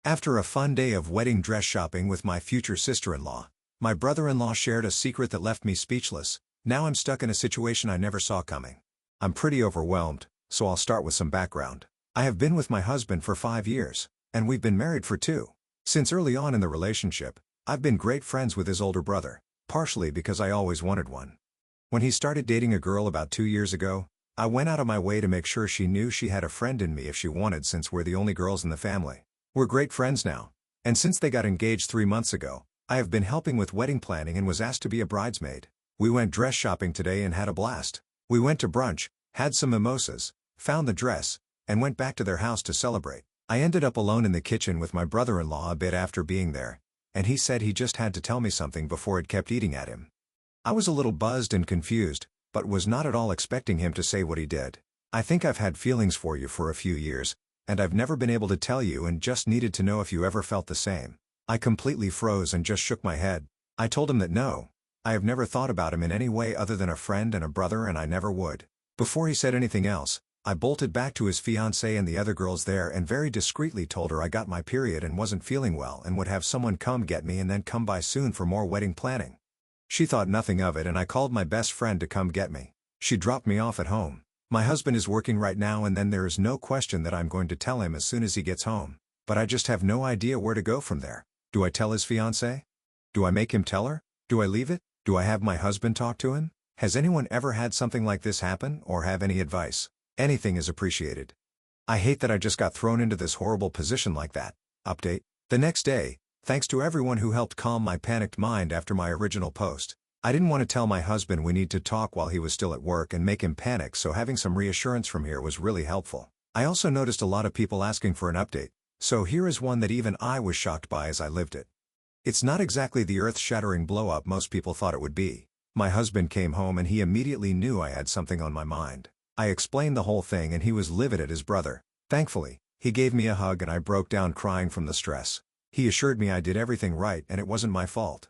After a fun day of wedding dress shopping with my future sister-in-law, my brother-in-law shared a secret that left me speechless. Now I'm stuck in a situation I never saw coming. I'm pretty overwhelmed, so I'll start with some background. I have been with my husband for 5 years, and we've been married for 2. Since early on in the relationship, I've been great friends with his older brother, partially because I always wanted one. When he started dating a girl about 2 years ago, I went out of my way to make sure she knew she had a friend in me if she wanted, since we're the only girls in the family. We're great friends now, and since they got engaged 3 months ago, I have been helping with wedding planning and was asked to be a bridesmaid. We went dress shopping today and had a blast. We went to brunch, had some mimosas, found the dress, and went back to their house to celebrate. I ended up alone in the kitchen with my brother-in-law a bit after being there, and he said he just had to tell me something before it kept eating at him. I was a little buzzed and confused, but was not at all expecting him to say what he did. I think I've had feelings for you for a few years, and I've never been able to tell you and just needed to know if you ever felt the same. I completely froze and just shook my head. I told him that no, I have never thought about him in any way other than a friend and a brother, and I never would. Before he said anything else, I bolted back to his fiancée and the other girls there and very discreetly told her I got my period and wasn't feeling well and would have someone come get me and then come by soon for more wedding planning. She thought nothing of it, and I called my best friend to come get me. She dropped me off at home. My husband is working right now, and then there is no question that I'm going to tell him as soon as he gets home. But I just have no idea where to go from there. Do I tell his fiancée? Do I make him tell her? Do I leave it? Do I have my husband talk to him? Has anyone ever had something like this happen, or have any advice? Anything is appreciated. I hate that I just got thrown into this horrible position like that. Update. The next day, thanks to everyone who helped calm my panicked mind after my original post. I didn't want to tell my husband we need to talk while he was still at work and make him panic, so having some reassurance from here was really helpful. I also noticed a lot of people asking for an update, so here is one that even I was shocked by as I lived it. It's not exactly the earth-shattering blow-up most people thought it would be. My husband came home and he immediately knew I had something on my mind. I explained the whole thing and he was livid at his brother. Thankfully, he gave me a hug and I broke down crying from the stress. He assured me I did everything right and it wasn't my fault.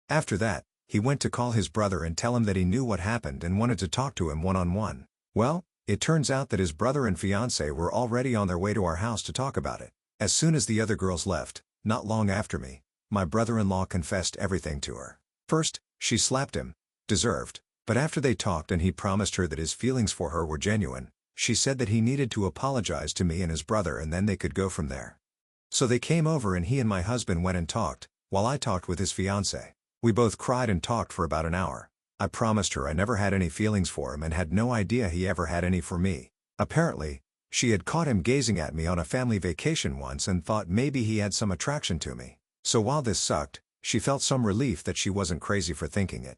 After that, he went to call his brother and tell him that he knew what happened and wanted to talk to him one-on-one. Well, it turns out that his brother and fiancé were already on their way to our house to talk about it. As soon as the other girls left, not long after me, my brother-in-law confessed everything to her. First, she slapped him. Deserved. But after they talked and he promised her that his feelings for her were genuine, she said that he needed to apologize to me and his brother and then they could go from there. So they came over and he and my husband went and talked, while I talked with his fiancée. We both cried and talked for about an hour. I promised her I never had any feelings for him and had no idea he ever had any for me. Apparently, she had caught him gazing at me on a family vacation once and thought maybe he had some attraction to me. So while this sucked, she felt some relief that she wasn't crazy for thinking it.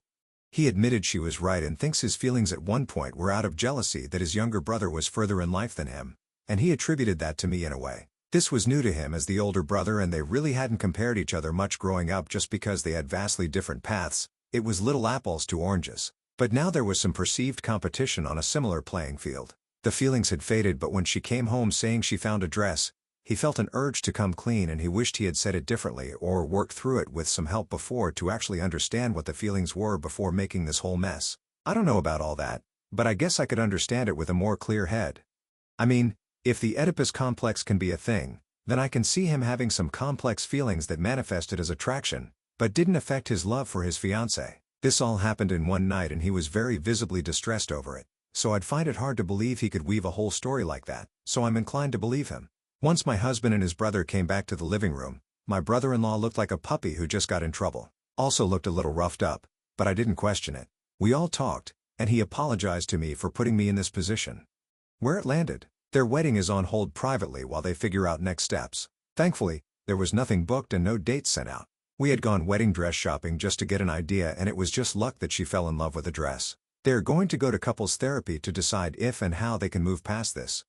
He admitted she was right and thinks his feelings at one point were out of jealousy that his younger brother was further in life than him, and he attributed that to me in a way. This was new to him as the older brother, and they really hadn't compared each other much growing up just because they had vastly different paths. It was little apples to oranges. But now there was some perceived competition on a similar playing field. The feelings had faded, but when she came home saying she found a dress, he felt an urge to come clean and he wished he had said it differently or worked through it with some help before to actually understand what the feelings were before making this whole mess. I don't know about all that, but I guess I could understand it with a more clear head. I mean, if the Oedipus complex can be a thing, then I can see him having some complex feelings that manifested as attraction, but didn't affect his love for his fiancée. This all happened in one night and he was very visibly distressed over it, so I'd find it hard to believe he could weave a whole story like that, so I'm inclined to believe him. Once my husband and his brother came back to the living room, my brother-in-law looked like a puppy who just got in trouble. Also looked a little roughed up, but I didn't question it. We all talked, and he apologized to me for putting me in this position. Where it landed, their wedding is on hold privately while they figure out next steps. Thankfully, there was nothing booked and no dates sent out. We had gone wedding dress shopping just to get an idea, and it was just luck that she fell in love with a dress. They are going to go to couples therapy to decide if and how they can move past this.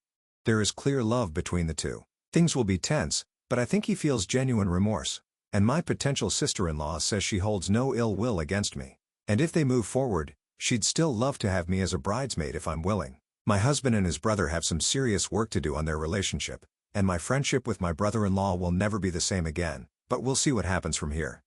There is clear love between the two. Things will be tense, but I think he feels genuine remorse. And my potential sister-in-law says she holds no ill will against me. And if they move forward, she'd still love to have me as a bridesmaid if I'm willing. My husband and his brother have some serious work to do on their relationship, and my friendship with my brother-in-law will never be the same again, but we'll see what happens from here.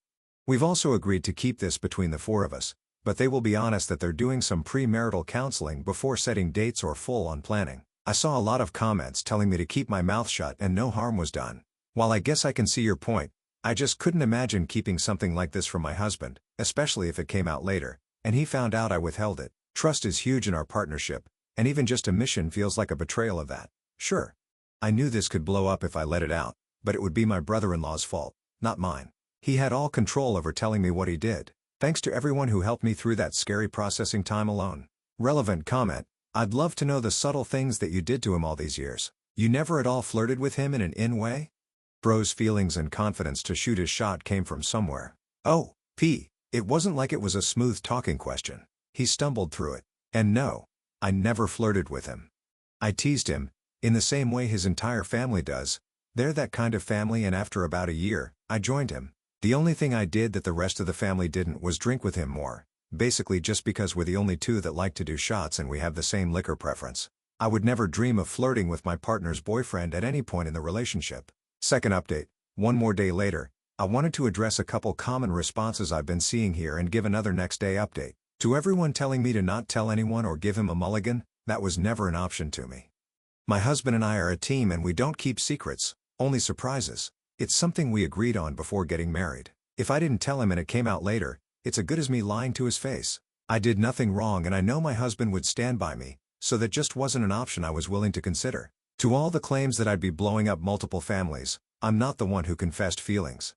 We've also agreed to keep this between the 4 of us, but they will be honest that they're doing some premarital counseling before setting dates or full-on planning. I saw a lot of comments telling me to keep my mouth shut and no harm was done. While I guess I can see your point, I just couldn't imagine keeping something like this from my husband, especially if it came out later, and he found out I withheld it. Trust is huge in our partnership, and even just a mission feels like a betrayal of that. Sure. I knew this could blow up if I let it out, but it would be my brother-in-law's fault, not mine. He had all control over telling me what he did. Thanks to everyone who helped me through that scary processing time alone. Relevant comment: I'd love to know the subtle things that you did to him all these years. You never at all flirted with him in an in-way? Bro's feelings and confidence to shoot his shot came from somewhere. Oh, P. It wasn't like it was a smooth talking question. He stumbled through it. And no, I never flirted with him. I teased him, in the same way his entire family does. They're that kind of family, and after about a year, I joined him. The only thing I did that the rest of the family didn't was drink with him more. Basically just because we're the only two that like to do shots and we have the same liquor preference. I would never dream of flirting with my partner's boyfriend at any point in the relationship. Second update. One more day later, I wanted to address a couple common responses I've been seeing here and give another next day update. To everyone telling me to not tell anyone or give him a mulligan, that was never an option to me. My husband and I are a team and we don't keep secrets, only surprises. It's something we agreed on before getting married. If I didn't tell him and it came out later, it's as good as me lying to his face. I did nothing wrong and I know my husband would stand by me, so that just wasn't an option I was willing to consider. To all the claims that I'd be blowing up multiple families, I'm not the one who confessed feelings.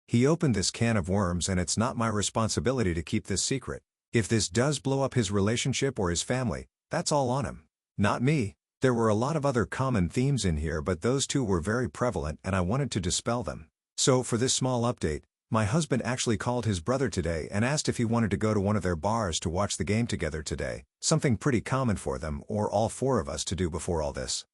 He opened this can of worms and it's not my responsibility to keep this secret. If this does blow up his relationship or his family, that's all on him. Not me. There were a lot of other common themes in here, but those two were very prevalent and I wanted to dispel them. So for this small update, my husband actually called his brother today and asked if he wanted to go to one of their bars to watch the game together today, something pretty common for them or all four of us to do before all this.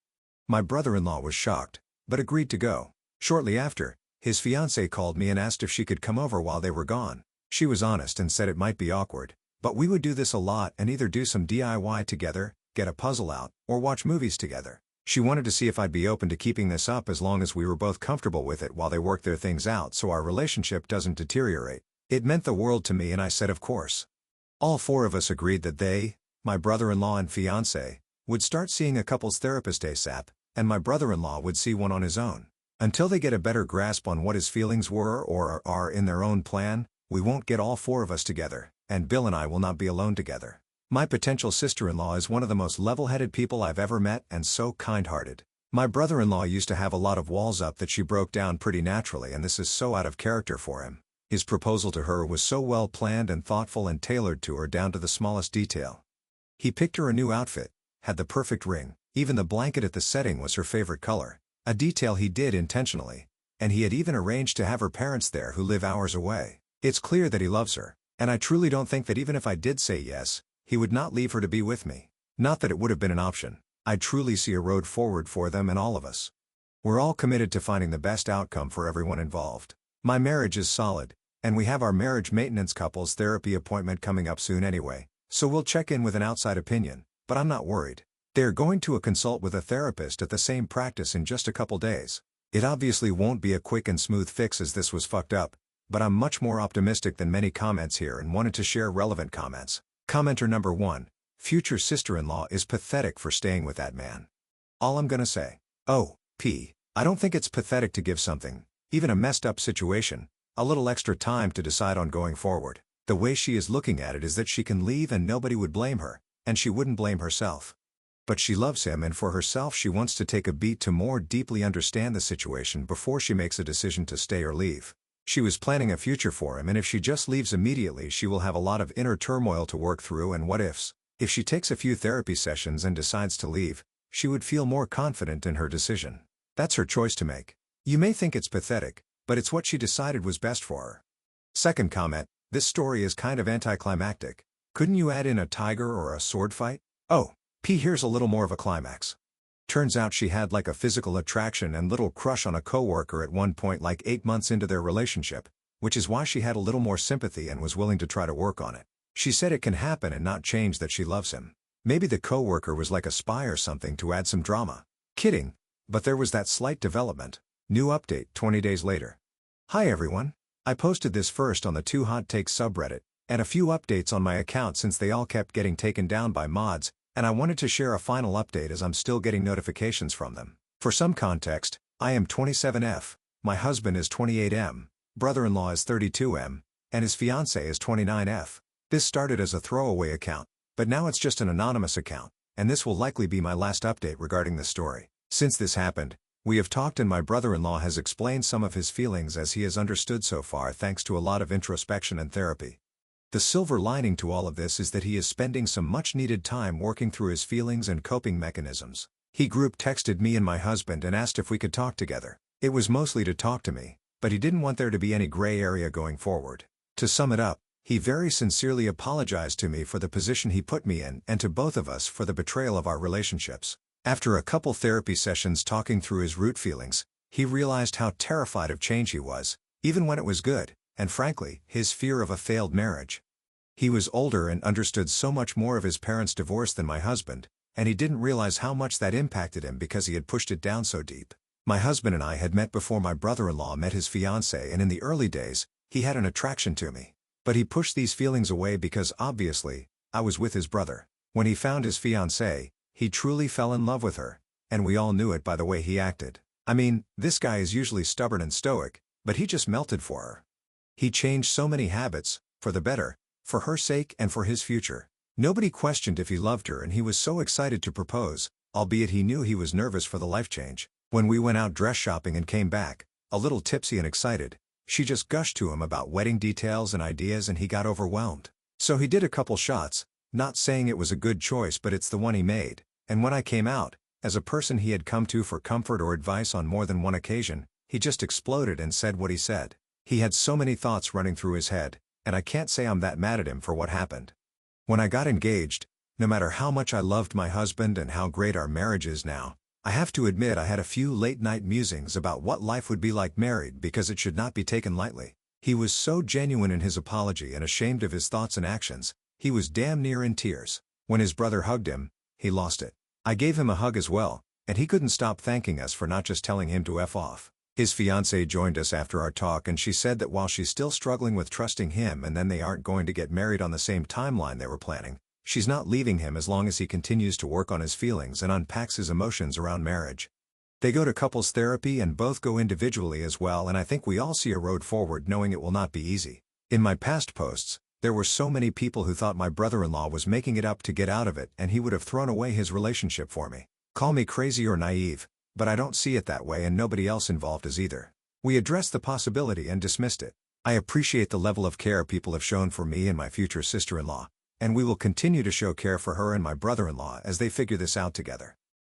My brother-in-law was shocked, but agreed to go. Shortly after, his fiancée called me and asked if she could come over while they were gone. She was honest and said it might be awkward, but we would do this a lot and either do some DIY together, get a puzzle out, or watch movies together. She wanted to see if I'd be open to keeping this up as long as we were both comfortable with it while they worked their things out so our relationship doesn't deteriorate. It meant the world to me and I said of course. All four of us agreed that they, my brother-in-law and fiancé, would start seeing a couples therapist ASAP, and my brother-in-law would see one on his own. Until they get a better grasp on what his feelings were or are in their own plan, we won't get all four of us together, and Bill and I will not be alone together. My potential sister-in-law is one of the most level-headed people I've ever met and so kind-hearted. My brother-in-law used to have a lot of walls up that she broke down pretty naturally, and this is so out of character for him. His proposal to her was so well planned and thoughtful and tailored to her down to the smallest detail. He picked her a new outfit, had the perfect ring, even the blanket at the setting was her favorite color, a detail he did intentionally, and he had even arranged to have her parents there who live hours away. It's clear that he loves her, and I truly don't think that even if I did say yes, he would not leave her to be with me. Not that it would have been an option. I truly see a road forward for them and all of us. We're all committed to finding the best outcome for everyone involved. My marriage is solid, and we have our marriage maintenance couples therapy appointment coming up soon anyway, so we'll check in with an outside opinion, but I'm not worried. They're going to a consult with a therapist at the same practice in just a couple days. It obviously won't be a quick and smooth fix as this was fucked up, but I'm much more optimistic than many comments here and wanted to share relevant comments. Commenter number 1. Future sister-in-law is pathetic for staying with that man. All I'm gonna say. Oh, P. I don't think it's pathetic to give something, even a messed up situation, a little extra time to decide on going forward. The way she is looking at it is that she can leave and nobody would blame her, and she wouldn't blame herself. But she loves him, and for herself she wants to take a beat to more deeply understand the situation before she makes a decision to stay or leave. She was planning a future for him, and if she just leaves immediately she will have a lot of inner turmoil to work through and what-ifs. If she takes a few therapy sessions and decides to leave, she would feel more confident in her decision. That's her choice to make. You may think it's pathetic, but it's what she decided was best for her. Second comment, this story is kind of anticlimactic. Couldn't you add in a tiger or a sword fight? Oh, P. Here's a little more of a climax. Turns out she had like a physical attraction and little crush on a coworker at one point like 8 months into their relationship, which is why she had a little more sympathy and was willing to try to work on it. She said it can happen and not change that she loves him. Maybe the coworker was like a spy or something to add some drama. Kidding, but there was that slight development. New update 20 days later. Hi everyone. I posted this first on the 2 Hot Takes subreddit, and a few updates on my account since they all kept getting taken down by mods, and I wanted to share a final update as I'm still getting notifications from them. For some context, I am 27F, My husband is 28M, brother-in-law is 32M, and his fiancée is 29F. This started as a throwaway account, but now it's just an anonymous account, and this will likely be my last update regarding this story. Since this happened, we have talked and my brother-in-law has explained some of his feelings as he has understood so far thanks to a lot of introspection and therapy. The silver lining to all of this is that he is spending some much-needed time working through his feelings and coping mechanisms. He group texted me and my husband and asked if we could talk together. It was mostly to talk to me, but he didn't want there to be any gray area going forward. To sum it up, he very sincerely apologized to me for the position he put me in and to both of us for the betrayal of our relationships. After a couple therapy sessions talking through his root feelings, he realized how terrified of change he was, even when it was good, and frankly, his fear of a failed marriage. He was older and understood so much more of his parents' divorce than my husband, and he didn't realize how much that impacted him because he had pushed it down so deep. My husband and I had met before my brother-in-law met his fiancée, and in the early days, he had an attraction to me. But he pushed these feelings away because obviously, I was with his brother. When he found his fiancée, he truly fell in love with her, and we all knew it by the way he acted. I mean, this guy is usually stubborn and stoic, but he just melted for her. He changed so many habits, for the better, for her sake and for his future. Nobody questioned if he loved her, and he was so excited to propose, albeit he knew he was nervous for the life change. When we went out dress shopping and came back, a little tipsy and excited, she just gushed to him about wedding details and ideas and he got overwhelmed. So he did a couple shots, not saying it was a good choice but it's the one he made, and when I came out, as a person he had come to for comfort or advice on more than one occasion, he just exploded and said what he said. He had so many thoughts running through his head, and I can't say I'm that mad at him for what happened. When I got engaged, no matter how much I loved my husband and how great our marriage is now, I have to admit I had a few late-night musings about what life would be like married because it should not be taken lightly. He was so genuine in his apology and ashamed of his thoughts and actions, he was damn near in tears. When his brother hugged him, he lost it. I gave him a hug as well, and he couldn't stop thanking us for not just telling him to F off. His fiancée joined us after our talk and she said that while she's still struggling with trusting him and then they aren't going to get married on the same timeline they were planning, she's not leaving him as long as he continues to work on his feelings and unpacks his emotions around marriage. They go to couples therapy and both go individually as well, and I think we all see a road forward knowing it will not be easy. In my past posts, there were so many people who thought my brother-in-law was making it up to get out of it and he would have thrown away his relationship for me. Call me crazy or naive, but I don't see it that way and nobody else involved is either. We addressed the possibility and dismissed it. I appreciate the level of care people have shown for me and my future sister-in-law, and we will continue to show care for her and my brother-in-law as they figure this out together.